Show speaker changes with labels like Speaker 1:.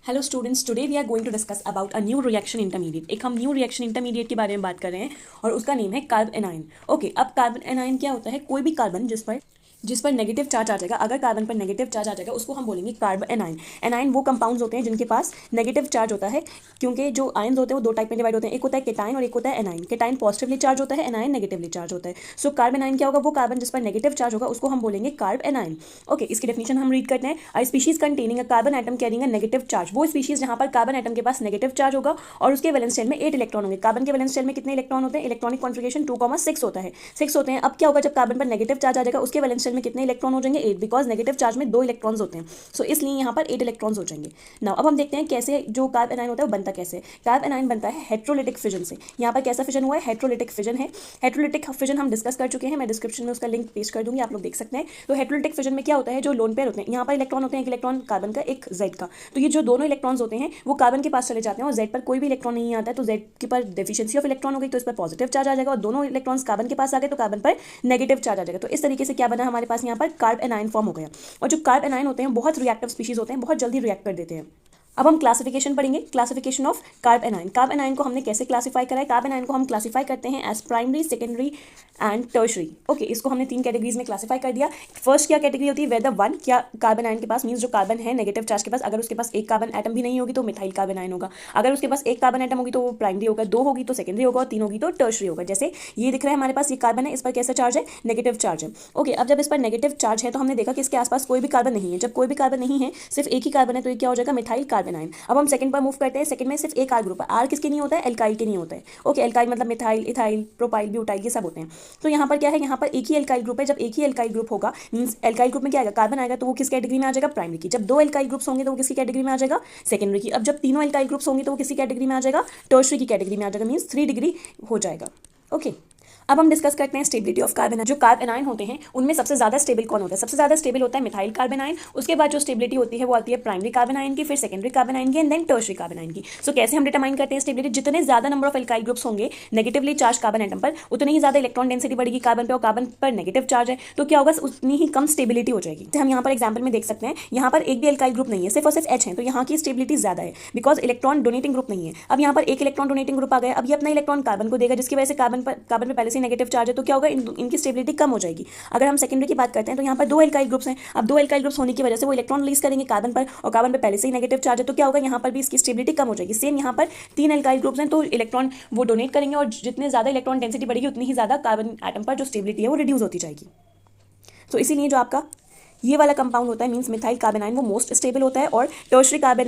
Speaker 1: Hello students, today we are going to discuss about a new reaction intermediate. एक हम new reaction intermediate के बारे में बात कर रहे हैं और उसका नेम है कार्ब एनाइन। ओके, अब कार्बन एनाइन क्या होता है? कोई भी कार्बन जिस पर नेगेटिव चार्ज आ जाएगा, अगर कार्बन पर नेगेटिव चार्ज आ जाएगा उसको हम बोलेंगे कार्ब एनाइन। एनाइन वो कंपाउंड्स होते हैं जिनके पास नेगेटिव चार्ज होता है, क्योंकि जो आयन्स होते हैं वो दो टाइप में डिवाइड होते हैं, एक होता है केटाइन और एक होता है एनाइन। केटाइन पॉजिटिवली चार्ज होता है, एनाइन नेगेटिवली चार्ज होता है। सो कार्ब एनाइन क्या होगा? वो कार्बन जिस पर नेगेटिव चार्ज होगा उसको हम बोलेंगे कार्ब एनाइन। ओके, इसकी डेफिनेशन हम रीड करते हैं। A species containing a carbon atom carrying a negative charge, वो स्पीशीज जहां पर कार्बन एटम के पास नेगेटिव चार्ज होगा और उसके वैलेंस शेल में 8 इलेक्ट्रॉन होंगे। कार्बन के वैलेंस शेल में कितने इलेक्ट्रॉन होते हैं? इलेक्ट्रॉनिक कॉन्फिगरेशन 2,6 होता है, 6 होते हैं। अब क्या होगा? जब कार्बन पर नेगेटिव चार्ज आ जाएगा उसके वैलेंस शेल में कितने इलेक्ट्रॉन हो जाएंगे? 8, बिकॉज नेगेटिव चार्ज में 2 इलेक्ट्रॉन्स होते हैं। सो इसलिए यहाँ पर 8 इलेक्ट्रॉन्स हो जाएंगे। नाउ अब हम देखते हैं कैसे जो कार्ब एनाइन होता है वो बनता कैसे है। कार्ब एनाइन बनता है हेट्रोलिटिक फिजन से। यहाँ पर कैसा फिजन हुआ है? हेट्रोलिटिक फिजन है। हेट्रोलिटिक फिजन हम डिस्कस कर चुके हैं, मैं डिस्क्रिप्शन में उसका लिंक पेश कर दूंगी, आप लोग देख सकते हैं। तो हेट्रोलिटिक फिजन में क्या होता है? जो लोन पेयर होते हैं, यहाँ पर इलेक्ट्रॉन होते हैं, एक इलेक्ट्रॉन कार्बन का, एक जेड का। तो ये जो दोनों इलेक्ट्रॉन्स होते हैं वो कार्बन के पास चले जाते हैं और जेड पर कोई भी इलेक्ट्रॉन नहीं आता है, तो जेड के पर डेफिशिएंसी ऑफ इलेक्ट्रॉन हो गई, तो इस पर पॉजिटिव चार्ज आ जाएगा। और दोनों इलेक्ट्रॉन्स कार्बन के पास आ गए तो कार्बन पर नेगेटिव चार्ज आ जाएगा। तो इस तरीके से क्या बना हमारे पास? यहाँ पर कार्ब एनाइन फॉर्म हो गया। और जो कार्ब एनाइन होते हैं बहुत रिएक्टिव स्पीशीज होते हैं, बहुत जल्दी रिएक्ट कर देते हैं। अब हम क्लासिफिकेशन पढ़ेंगे, classification of carb A9. Carb A9 को हमने कैसे क्लासिफाई करा है? कार्ब एनाइन को हम क्लासिफाई करते हैं as primary, secondary and tertiary. Okay, इसको हमने 3 कैटेगरीज में क्लासिफाई कर दिया। फर्स्ट क्या कैटेगरी होती है? वेदर वन, क्या कार्बन आयन के पास, मीन्स जो कार्बन है नेगेटिव चार्ज के पास, अगर उसके पास एक कार्बन एटम भी नहीं होगी तो मिथाइल कार्बन आयन होगा। अगर उसके पास एक कार्बन एटम होगी तो वो प्राइमरी होगा, 2 होगी तो सेकेंडरी होगा और 3 होगी तो टर्शरी होगा। जैसे ये दिख रहा है हमारे पास, ये कार्बन है, इस पर कैसा चार्ज है? नेगेटिव चार्ज है। ओके, अब जब इस पर नेगेटिव चार्ज है तो हमने देखा कि इसके आसपास कोई भी कार्बन नहीं है। जब कोई भी कार्बन नहीं है, सिर्फ एक ही कार्बन है, तो ये क्या हो जाएगा? Methyl carbon ion. अब हम सेकंड पर मूव करते हैं। सेकंड में सिर्फ एक आर ग्रुप है। आर किसके नहीं होता है? एल्काइल के नहीं होता है। ओके, एल्काइल मतलब मिथाइल, इथाइल, प्रोपाइल, ब्यूटाइल, ये सब होते हैं। तो यहाँ पर क्या है? यहाँ पर एक ही एल्काइल ग्रुप है। जब एक ही एल्काइल ग्रुप होगा, मींस एल्काइल ग्रुप में क्या आएगा? कार्बन आएगा, तो वो किस कैटेगरी में आ जाएगा? प्राइमरी की। जब 2 एल्काइल ग्रुप्स होंगे तो वो किसकी कैटेगरी में आ जाएगा? सेकेंडरी की। अब जब तीनों एल्काइल ग्रुप्स होंगे तो वो किसकी कैटेगरी में आ जाएगा? टर्शरी की कैटेगरी में आ जाएगा, मींस 3 डिग्री हो जाएगा। ओके, अब हम डिस्कस करते हैं स्टेबिलिटी ऑफ कार्बन। जो कार्ब एनाइन होते हैं उनमें सबसे ज्यादा स्टेबल कौन होता है? सबसे ज्यादा स्टेबल होता है मिथाइल कार्बन आयन। उसके बाद जो स्टेबिलिटी होती है वो आती है प्राइमरी कार्बन आयन की, फिर सेकेंडरी कार्बन आयन की, and then tertiary carbon ion की। सो कैसे हम डिटरमाइन करते हैं स्टेबिलिटी? जितने ज्यादा नंबर ऑफ एल्काइल ग्रुप्स होंगे नेगेटिवली चार्ज कार्बन एटम पर, उतनी ही ज्यादा इलेक्ट्रॉन डेंसिटी बढ़ेगी कार्बन पे, और कार्बन पर नेगेटिव चार्ज है तो क्या होगा? उतनी ही कम स्टेबिलिटी हो जाएगी। हम यहाँ पर एग्जाम्पल में देख सकते हैं, यहाँ पर एक भी एल्काइल ग्रुप नहीं है, सिर्फ और सिर्फ एच है, तो यहाँ की स्टेबिलिटी ज्यादा है बिकॉज इलेक्ट्रॉन डोनेटिंग ग्रुप नहीं है। अब यहाँ पर एक इलेक्ट्रॉन डोनेटिंग ग्रुप आ गया, अब ये अपना इलेक्ट्रॉन कार्बन को देगा, जिसकी वजह से कार्बन पे पहले से नेगेटिव चार्ज है, तो क्या होगा? इनकी स्टेबिलिटी कम हो जाएगी। अगर हम सेकेंडरी की बात करते हैं तो यहाँ पर 2 एल्काइल ग्रुप्स हैं। अब 2 एल्काइल ग्रुप्स होने की वजह से वो इलेक्ट्रॉन रिलीज करेंगे कार्बन पर, और कार्बन पे पहले से ही नेगेटिव चार्ज है, तो क्या होगा? यहाँ पर भी इसकी स्टेबिलिटी कम हो जाएगी। सेम यहाँ पर 3 एल्काइल ग्रुप्स हैं तो इलेक्ट्रॉन वो डोनेट करेंगे, और जितने ज्यादा इलेक्ट्रॉन डेंसिटी बढ़ेगी उतनी ही ज्यादा कार्बन एटम पर जो स्टेबिलिटी है वो रिड्यूस होती जाएगी। तो इसीलिए जो आपका ये वाला कंपाउंड होता है, मींस मिथाइल कार्बन आयन, वो मोस्ट स्टेबल होता है, और टर्शरी कार्बन